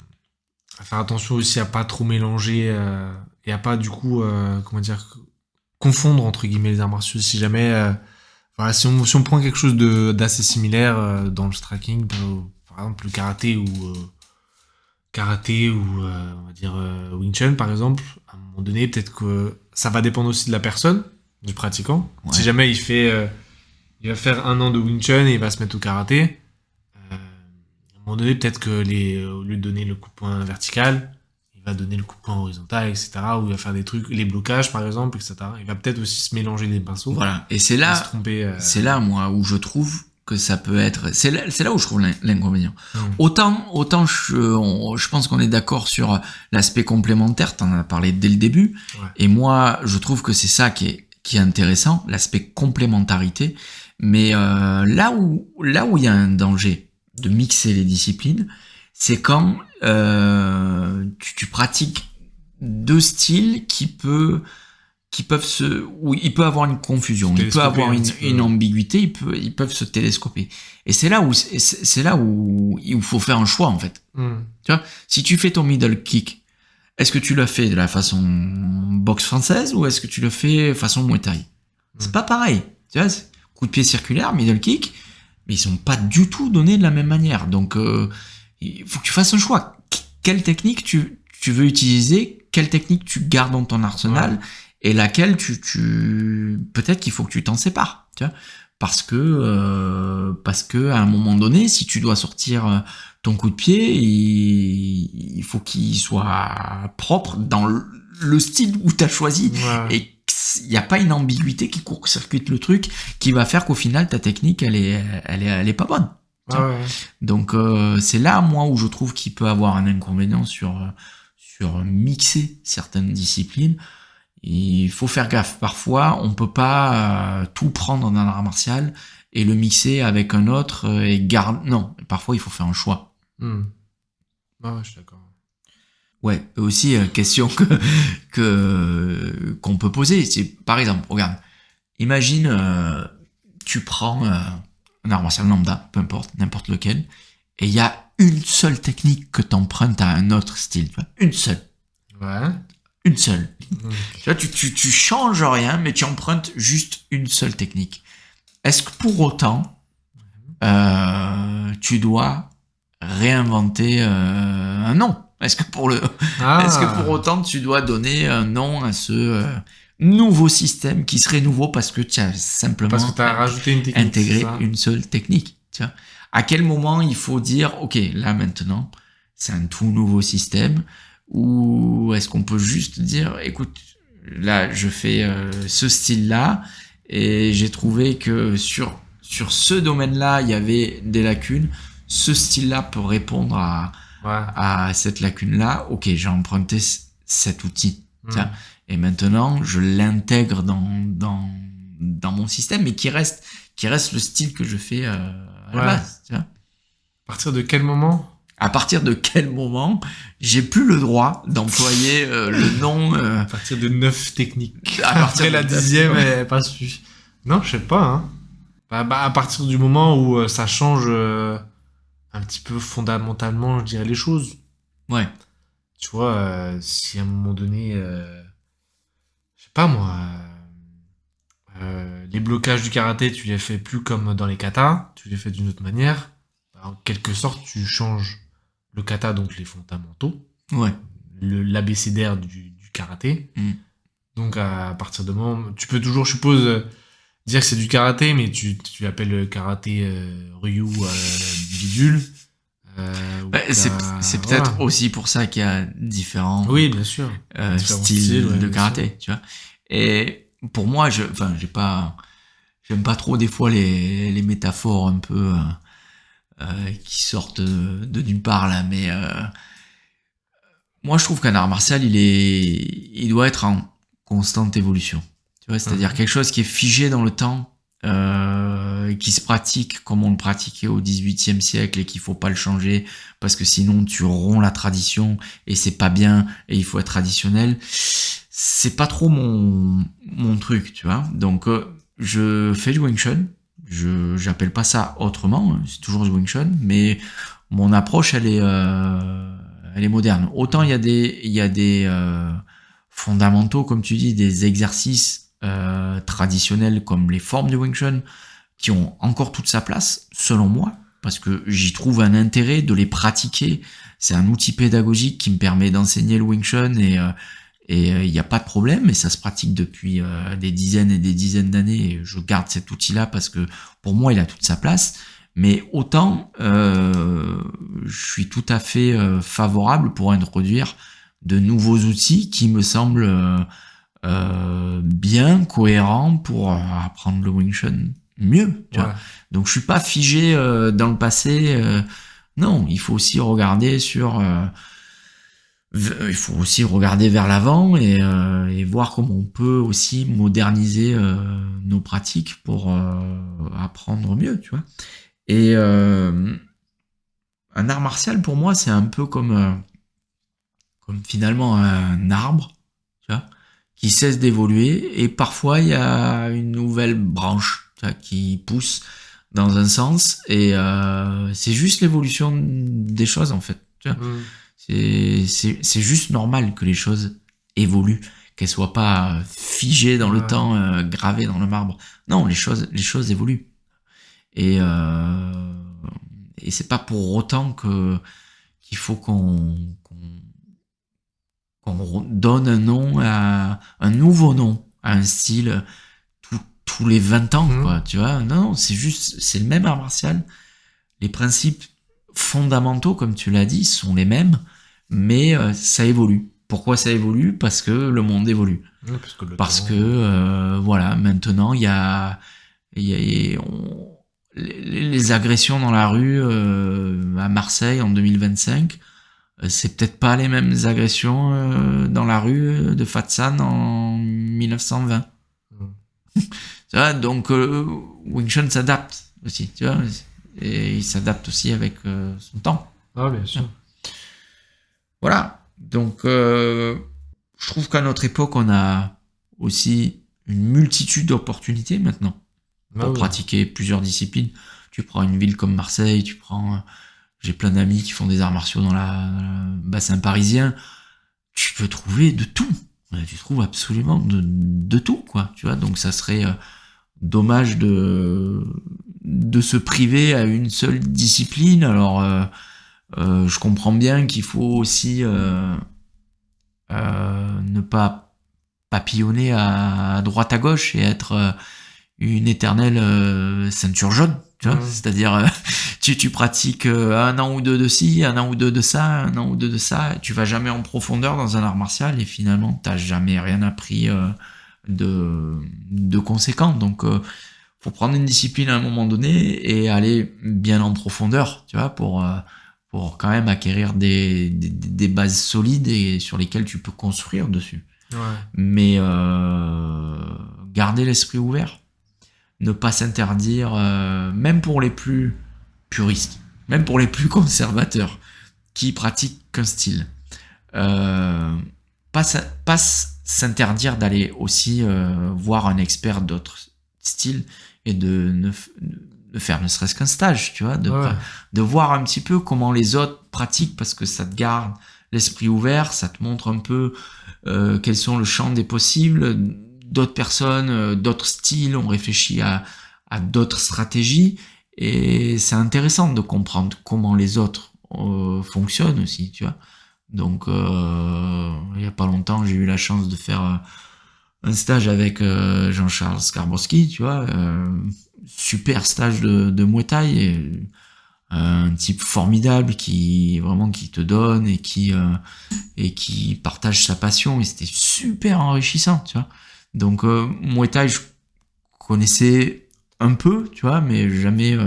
à faire attention aussi à pas trop mélanger et à pas du coup, confondre entre guillemets les arts martiaux. Si jamais, voilà, si on prend quelque chose d'assez similaire dans le striking, par exemple le karaté ou on va dire Wing Chun par exemple, à un moment donné, peut-être que ça va dépendre aussi de la personne, du pratiquant. Ouais. Si jamais il va faire 1 an de Wing Chun et il va se mettre au karaté. À un moment donné, peut-être que au lieu de donner le coup de poing vertical, il va donner le coup de poing horizontal, etc. Ou il va faire des trucs, les blocages par exemple, etc. Il va peut-être aussi se mélanger les pinceaux. Voilà. Et c'est là, c'est là, moi, où je trouve que ça peut être. C'est là où je trouve l'inconvénient. Autant je pense qu'on est d'accord sur l'aspect complémentaire. T'en as parlé dès le début. Ouais. Et moi, je trouve que c'est ça qui est intéressant, l'aspect complémentarité. Mais là où il y a un danger de mixer les disciplines, c'est quand tu pratiques 2 styles où il peut avoir une confusion, il peut avoir une ambiguïté, ils peuvent se télescoper. Et c'est là où il faut faire un choix en fait. Tu vois, si tu fais ton middle kick, est-ce que tu le fais de la façon boxe française ou est-ce que tu le fais façon Muay Thai? C'est pas pareil. Tu vois, coup de pied circulaire, middle kick, mais ils sont pas du tout donnés de la même manière. Donc, il faut que tu fasses un choix. Quelle technique tu veux utiliser, quelle technique tu gardes dans ton arsenal, et laquelle peut-être qu'il faut que tu t'en sépares. Tu vois, parce que à un moment donné, si tu dois sortir ton coup de pied, il faut qu'il soit propre dans le style où tu as choisi. Ouais. Et il n'y a pas une ambiguïté qui court-circuite le truc qui va faire qu'au final ta technique elle est pas bonne. Ah ouais. Donc c'est là moi où je trouve qu'il peut avoir un inconvénient sur mixer certaines disciplines. Il faut faire gaffe. Parfois on peut pas tout prendre dans un art martial et le mixer avec un autre et non. Parfois il faut faire un choix. Ah ouais, je suis d'accord. Ouais, aussi question qu'on peut poser, c'est par exemple, regarde, imagine tu prends un art martial lambda, peu importe, n'importe lequel, et il y a une seule technique que t'empruntes à un autre style, tu vois, une seule. Ouais. Une seule. Tu vois, tu changes rien, mais tu empruntes juste une seule technique. Est-ce que pour autant tu dois réinventer un nom? Est-ce que pour autant tu dois donner un nom à ce nouveau système qui serait nouveau parce que tu as simplement rajouté une technique, intégré une seule technique, tu vois? À quel moment il faut dire ok, là maintenant c'est un tout nouveau système, ou est-ce qu'on peut juste dire écoute, là je fais ce style là et j'ai trouvé que sur ce domaine là il y avait des lacunes, ce style là peut répondre à cette lacune-là, ok, j'ai emprunté cet outil. Et maintenant, je l'intègre dans dans mon système, mais qui reste le style que je fais à la Ouais. base. Tu vois. À partir de quel moment? À partir de quel moment j'ai plus le droit d'employer le nom À partir de 9 techniques. à partir Après de la 9, 10e, ouais. elle est pas su. Non, je sais pas. Hein. À partir du moment où ça change un petit peu fondamentalement, je dirais, les choses. Ouais. Tu vois, si à un moment donné, je sais pas moi, les blocages du karaté, tu les fais plus comme dans les katas, tu les fais d'une autre manière. Bah, en quelque sorte, tu changes le kata, donc les fondamentaux, Ouais. l'abécédaire du karaté. Mm. Donc à partir de moment, tu peux toujours, je suppose, dire que c'est du karaté, mais tu l'appelles karaté Ryu bidule. Ou Ouais, t'as- c'est peut-être voilà. aussi pour ça qu'il y a différents Oui, bien sûr. différents styles styles, ouais, de bien karaté, tu vois. Et pour moi, j'aime pas trop des fois les métaphores un peu qui sortent de nulle part là, mais moi je trouve qu'un art martial il doit être en constante évolution. Tu vois, c'est-à-dire Mhm. quelque chose qui est figé dans le temps, qui se pratique comme on le pratiquait au XVIIIe siècle et qu'il faut pas le changer parce que sinon tu romps la tradition et c'est pas bien et il faut être traditionnel. C'est pas trop mon truc, tu vois. Donc je fais du Wing Chun. J'appelle pas ça autrement, hein, c'est toujours du Wing Chun, mais mon approche elle est moderne. Autant il y a des fondamentaux, comme tu dis, des exercices traditionnels comme les formes du Wing Chun qui ont encore toute sa place, selon moi, parce que j'y trouve un intérêt de les pratiquer. C'est un outil pédagogique qui me permet d'enseigner le Wing Chun et il n'y a pas de problème, et ça se pratique depuis des dizaines et des dizaines d'années, et je garde cet outil-là parce que pour moi il a toute sa place. Mais autant je suis tout à fait favorable pour introduire de nouveaux outils qui me semblent bien cohérents pour apprendre le Wing Chun mieux, tu vois. Ouais. Donc je suis pas figé dans le passé. Non, il faut aussi regarder il faut aussi regarder vers l'avant et voir comment on peut aussi moderniser nos pratiques pour apprendre mieux, tu vois. Et un art martial pour moi c'est un peu comme finalement un arbre, tu vois, qui cesse d'évoluer et parfois il y a une nouvelle branche, tu vois, qui pousse dans un sens et c'est juste l'évolution des choses en fait, tu vois. Mm. C'est juste normal que les choses évoluent, qu'elles soient pas figées dans le Ouais. temps, gravées dans le marbre. Non, les choses évoluent. Et c'est pas pour autant qu'il faut qu'on donne un nouveau nom à un style tous les 20 ans, Mhm. quoi, tu vois. Non, c'est le même art martial. Les principes fondamentaux, comme tu l'as dit, sont les mêmes, mais ça évolue. Pourquoi ça évolue? Parce que le monde évolue. Ouais, parce que, Parce que, voilà, maintenant, il y a les agressions dans la rue à Marseille en 2025, c'est peut-être pas les mêmes agressions dans la rue de Fatsan en 1920. Tu vois, donc Wing Chun s'adapte aussi, tu vois, et il s'adapte aussi avec son temps. Ah, bien sûr. Voilà, donc je trouve qu'à notre époque, on a aussi une multitude d'opportunités maintenant pour Ah oui. pratiquer plusieurs disciplines. Tu prends une ville comme Marseille, j'ai plein d'amis qui font des arts martiaux dans le bassin parisien. Tu peux trouver de tout. Tu trouves absolument de tout, quoi. Tu vois, donc ça serait dommage de se priver à une seule discipline. Alors, je comprends bien qu'il faut aussi ne pas papillonner à droite à gauche et être une éternelle ceinture jaune. Tu vois, c'est-à-dire tu pratiques un an ou deux de ci, un an ou deux de ça, un an ou deux de ça, tu vas jamais en profondeur dans un art martial et finalement t'as jamais rien appris de conséquent. Donc faut prendre une discipline à un moment donné et aller bien en profondeur, tu vois, pour quand même acquérir des bases solides et sur lesquelles tu peux construire dessus. Ouais. Mais garder l'esprit ouvert. ne pas s'interdire, même pour les plus puristes, même pour les plus conservateurs, qui pratiquent qu'un style. Pas s'interdire d'aller aussi voir un expert d'autres styles et de faire ne serait-ce qu'un stage, tu vois, de voir un petit peu comment les autres pratiquent, parce que ça te garde l'esprit ouvert, ça te montre un peu quels sont le champ des possibles. D'autres personnes, d'autres styles ont réfléchi à d'autres stratégies, et c'est intéressant de comprendre comment les autres fonctionnent aussi, tu vois. Donc, il y a pas longtemps, j'ai eu la chance de faire un stage avec Jean-Charles Skarbowski, tu vois, super stage de Muay Thai, et un type formidable qui te donne et qui partage sa passion, et c'était super enrichissant, tu vois. Donc Muay Thai, je connaissais un peu, tu vois, mais jamais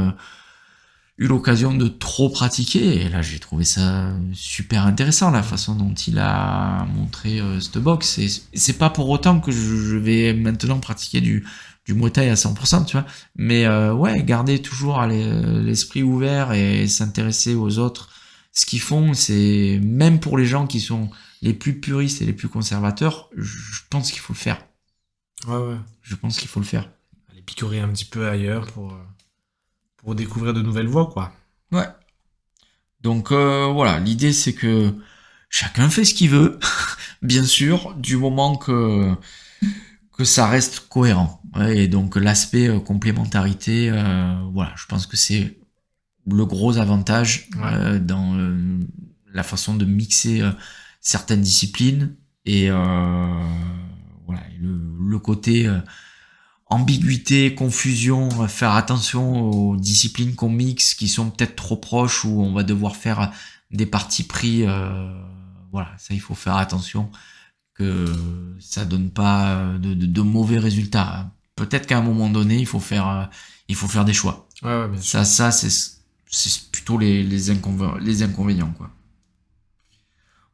eu l'occasion de trop pratiquer, et là j'ai trouvé ça super intéressant, la façon dont il a montré cette boxe. Et c'est pas pour autant que je vais maintenant pratiquer du Muay Thai à 100%, tu vois, mais ouais, garder toujours l'esprit ouvert et s'intéresser aux autres. Ce qu'ils font, c'est, même pour les gens qui sont les plus puristes et les plus conservateurs, je pense qu'il faut le faire. Ouais. Je pense qu'il faut le faire. Aller picorer un petit peu ailleurs pour découvrir de nouvelles voies, quoi. Ouais. Donc voilà, l'idée c'est que chacun fait ce qu'il veut, bien sûr, du moment que ça reste cohérent. Ouais, et donc l'aspect complémentarité, voilà, je pense que c'est le gros avantage dans la façon de mixer certaines disciplines, et voilà, et le côté ambiguïté, confusion, faire attention aux disciplines qu'on mixe qui sont peut-être trop proches, où on va devoir faire des partis pris, voilà, ça il faut faire attention que ça donne pas de mauvais résultats. Peut-être qu'à un moment donné, il faut faire des choix. Ouais, bien sûr. Ça c'est plutôt les inconvénients, quoi.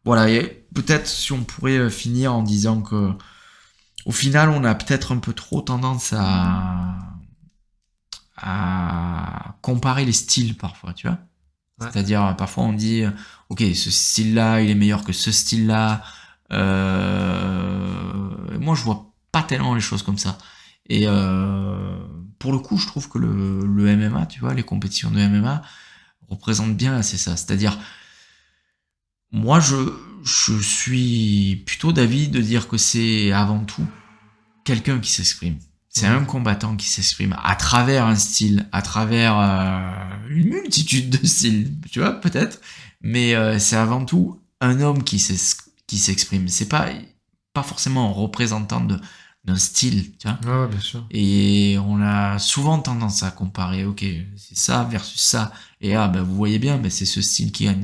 Voilà, et peut-être si on pourrait finir en disant que au final, on a peut-être un peu trop tendance à comparer les styles parfois, tu vois. Ouais. C'est-à-dire, parfois on dit, ok, ce style-là, il est meilleur que ce style-là. Moi, je vois pas tellement les choses comme ça. Et pour le coup, je trouve que le MMA, tu vois, les compétitions de MMA représentent bien assez ça. C'est-à-dire, moi, je suis plutôt d'avis de dire que c'est avant tout quelqu'un qui s'exprime. C'est un combattant qui s'exprime à travers un style, à travers une multitude de styles, tu vois, peut-être. Mais c'est avant tout un homme qui s'exprime. C'est pas forcément un représentant d'un style, tu vois. Ouais, bien sûr. Et on a souvent tendance à comparer, ok, c'est ça versus ça. Et vous voyez bien, c'est ce style qui gagne.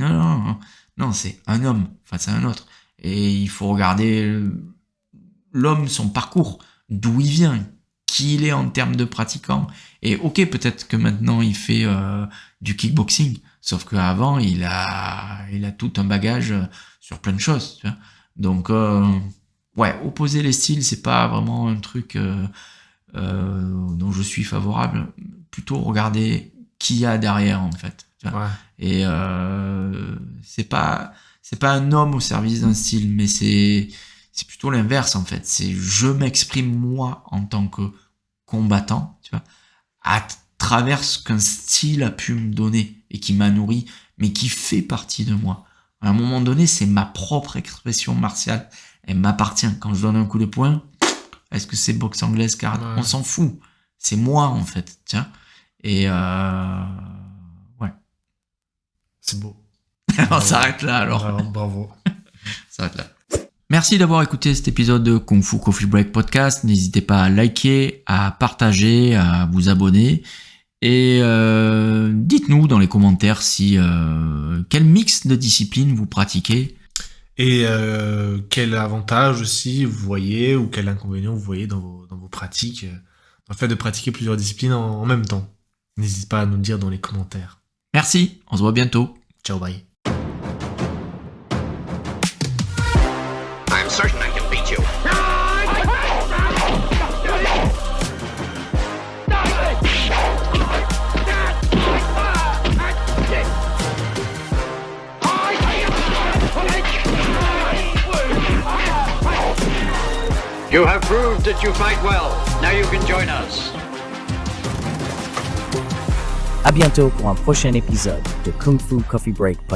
Non, c'est un homme face à un autre. Et il faut regarder l'homme, son parcours, d'où il vient, qui il est en termes de pratiquant. Et ok, peut-être que maintenant il fait du kickboxing, sauf qu'avant il a tout un bagage sur plein de choses, tu vois. Donc ouais, opposer les styles, c'est pas vraiment un truc dont je suis favorable. Plutôt regarder qui y a derrière, en fait. Tu vois. Ouais. Et c'est pas un homme au service d'un style, mais c'est plutôt l'inverse, en fait. C'est je m'exprime moi en tant que combattant, tu vois, à travers ce qu'un style a pu me donner et qui m'a nourri, mais qui fait partie de moi. À un moment donné, c'est ma propre expression martiale. Elle m'appartient. Quand je donne un coup de poing, est-ce que c'est boxe anglaise, karaté ? On s'en fout. C'est moi, en fait. Tiens. Et ouais. C'est beau. On s'arrête là, alors. Bravo. On s'arrête là. Merci d'avoir écouté cet épisode de Kung Fu Coffee Break Podcast. N'hésitez pas à liker, à partager, à vous abonner. Et dites-nous dans les commentaires si quel mix de disciplines vous pratiquez. Et quel avantage aussi vous voyez ou quel inconvénient vous voyez dans vos pratiques, dans le fait de pratiquer plusieurs disciplines en même temps. N'hésitez pas à nous le dire dans les commentaires. Merci, on se voit bientôt. Ciao, bye. I'm certain I can beat you. You have proved that you fight well. Now you can join us. À bientôt pour un prochain épisode de Kung Fu Coffee Break Podcast.